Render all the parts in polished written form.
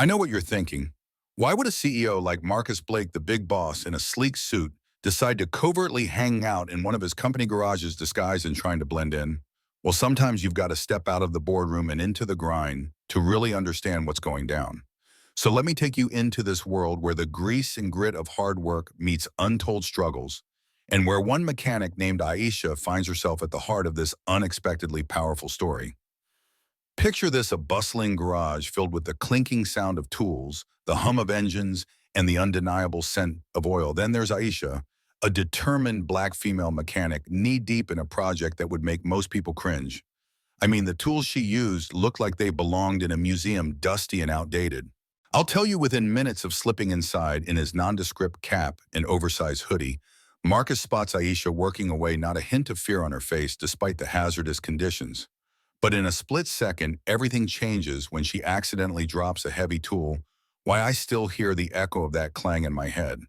I know what you're thinking. Why would a CEO like Marcus Blake, the big boss in a sleek suit, decide to covertly hang out in one of his company garages disguised and trying to blend in? Well, sometimes you've got to step out of the boardroom and into the grind to really understand what's going down. So let me take you into this world where the grease and grit of hard work meets untold struggles, and where one mechanic named Aisha finds herself at the heart of this unexpectedly powerful story. Picture this: a bustling garage filled with the clinking sound of tools, the hum of engines, and the undeniable scent of oil. Then there's Aisha, a determined black female mechanic knee-deep in a project that would make most people cringe. I mean, the tools she used looked like they belonged in a museum, dusty and outdated. I'll tell you, within minutes of slipping inside in his nondescript cap and oversized hoodie, Marcus spots Aisha working away, not a hint of fear on her face despite the hazardous conditions. But in a split second, everything changes when she accidentally drops a heavy tool. Why, I still hear the echo of that clang in my head.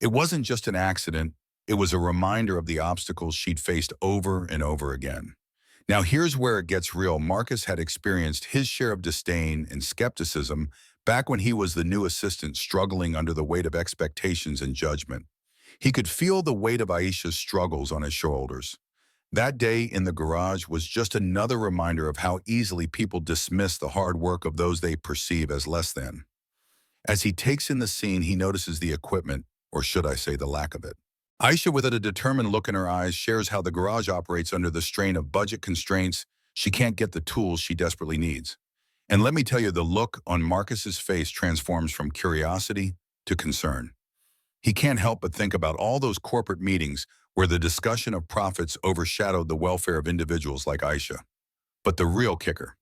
It wasn't just an accident, it was a reminder of the obstacles she'd faced over and over again. Now here's where it gets real. Marcus had experienced his share of disdain and skepticism back when he was the new assistant struggling under the weight of expectations and judgment. He could feel the weight of Aisha's struggles on his shoulders. That day in the garage was just another reminder of how easily people dismiss the hard work of those they perceive as less than. As he takes in the scene, he notices the equipment, or should I say the lack of it. Aisha, with a determined look in her eyes, shares how the garage operates under the strain of budget constraints. She can't get the tools she desperately needs. And let me tell you, the look on Marcus's face transforms from curiosity to concern. He can't help but think about all those corporate meetings where the discussion of profits overshadowed the welfare of individuals like Aisha. But the real kicker,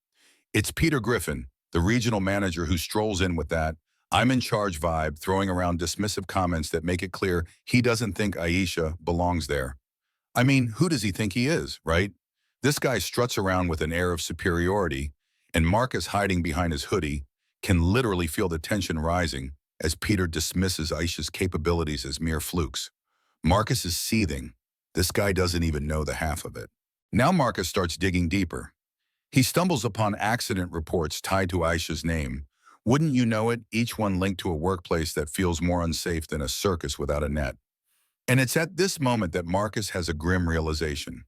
it's Peter Griffin, the regional manager, who strolls in with that "I'm in charge" vibe, throwing around dismissive comments that make it clear he doesn't think Aisha belongs there. I mean, who does he think he is, right? This guy struts around with an air of superiority, and Marcus, hiding behind his hoodie, can literally feel the tension rising as Peter dismisses Aisha's capabilities as mere flukes. Marcus is seething. This guy doesn't even know the half of it. Now Marcus starts digging deeper. He stumbles upon accident reports tied to Aisha's name. Wouldn't you know it, each one linked to a workplace that feels more unsafe than a circus without a net. And it's at this moment that Marcus has a grim realization.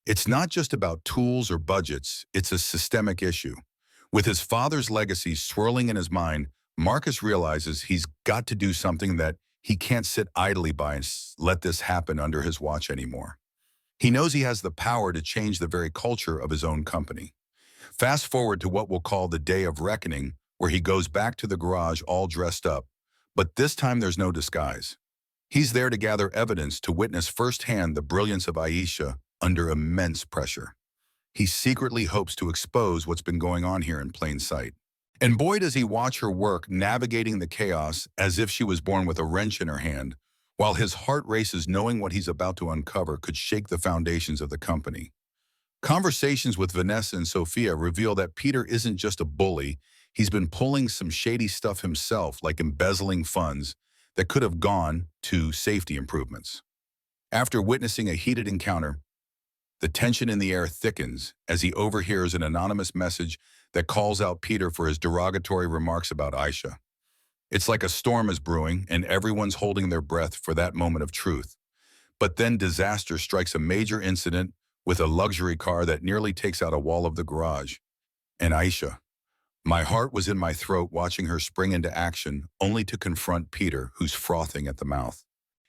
It's not just about tools or budgets, it's a systemic issue. With his father's legacy swirling in his mind, Marcus realizes he's got to do something, that he can't sit idly by and let this happen under his watch anymore. He knows he has the power to change the very culture of his own company. Fast forward to what we'll call the day of reckoning, where he goes back to the garage all dressed up. But this time there's no disguise. He's there to gather evidence, to witness firsthand the brilliance of Aisha under immense pressure. He secretly hopes to expose what's been going on here in plain sight. And boy, does he watch her work, navigating the chaos as if she was born with a wrench in her hand, while his heart races knowing what he's about to uncover could shake the foundations of the company. Conversations with Vanessa and Sophia reveal that Peter isn't just a bully. He's been pulling some shady stuff himself, like embezzling funds that could have gone to safety improvements. After witnessing a heated encounter, the tension in the air thickens as he overhears an anonymous message that calls out Peter for his derogatory remarks about Aisha. It's like a storm is brewing, and everyone's holding their breath for that moment of truth. But then disaster strikes: a major incident with a luxury car that nearly takes out a wall of the garage. And Aisha. My heart was in my throat watching her spring into action, only to confront Peter, who's frothing at the mouth.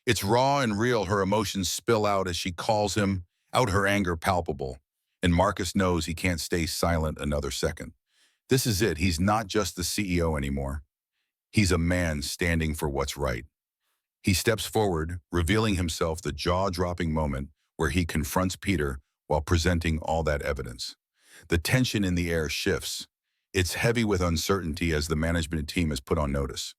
It's raw and real. Her emotions spill out as she calls him out, her anger palpable. And Marcus knows he can't stay silent another second. This is it. He's not just the CEO anymore. He's a man standing for what's right. He steps forward, revealing himself, the jaw-dropping moment where he confronts Peter while presenting all that evidence. The tension in the air shifts. It's heavy with uncertainty as the management team is put on notice.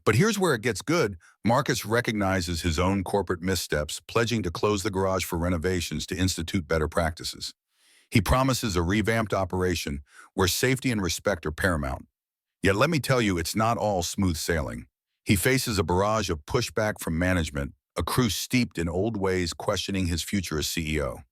But here's where it gets good. Marcus recognizes his own corporate missteps, pledging to close the garage for renovations to institute better practices. He promises a revamped operation where safety and respect are paramount. Yet let me tell you, it's not all smooth sailing. He faces a barrage of pushback from management, a crew steeped in old ways questioning his future as CEO.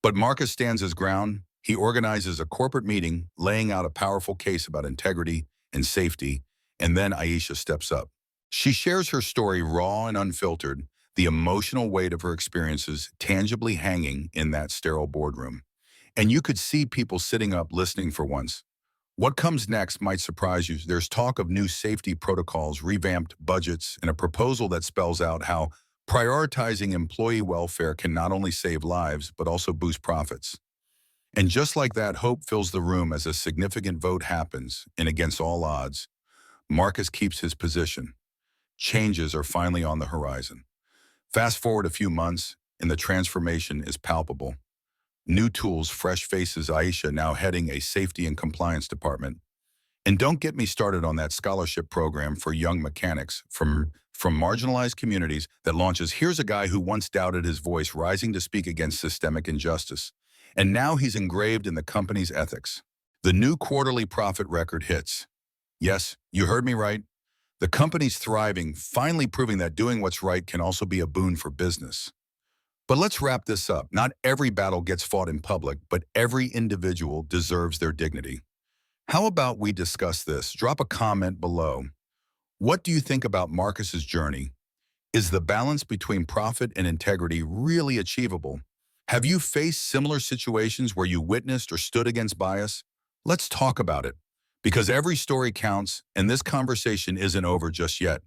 But Marcus stands his ground. He organizes a corporate meeting, laying out a powerful case about integrity and safety, and then Aisha steps up. She shares her story raw and unfiltered, the emotional weight of her experiences tangibly hanging in that sterile boardroom. And you could see people sitting up listening for once. What comes next might surprise you. There's talk of new safety protocols, revamped budgets, and a proposal that spells out how prioritizing employee welfare can not only save lives, but also boost profits. And just like that, hope fills the room as a significant vote happens, and against all odds, Marcus keeps his position. Changes are finally on the horizon. Fast forward a few months, and the transformation is palpable. New tools, fresh faces, Aisha now heading a safety and compliance department. And don't get me started on that scholarship program for young mechanics from marginalized communities that launches. Here's a guy who once doubted his voice, rising to speak against systemic injustice. And now he's engraved in the company's ethics. The new quarterly profit record hits. Yes, you heard me right. The company's thriving, finally proving that doing what's right can also be a boon for business. But let's wrap this up. Not every battle gets fought in public, but every individual deserves their dignity. How about we discuss this? Drop a comment below. What do you think about Marcus's journey? Is the balance between profit and integrity really achievable? Have you faced similar situations where you witnessed or stood against bias? Let's talk about it, because every story counts, and this conversation isn't over just yet.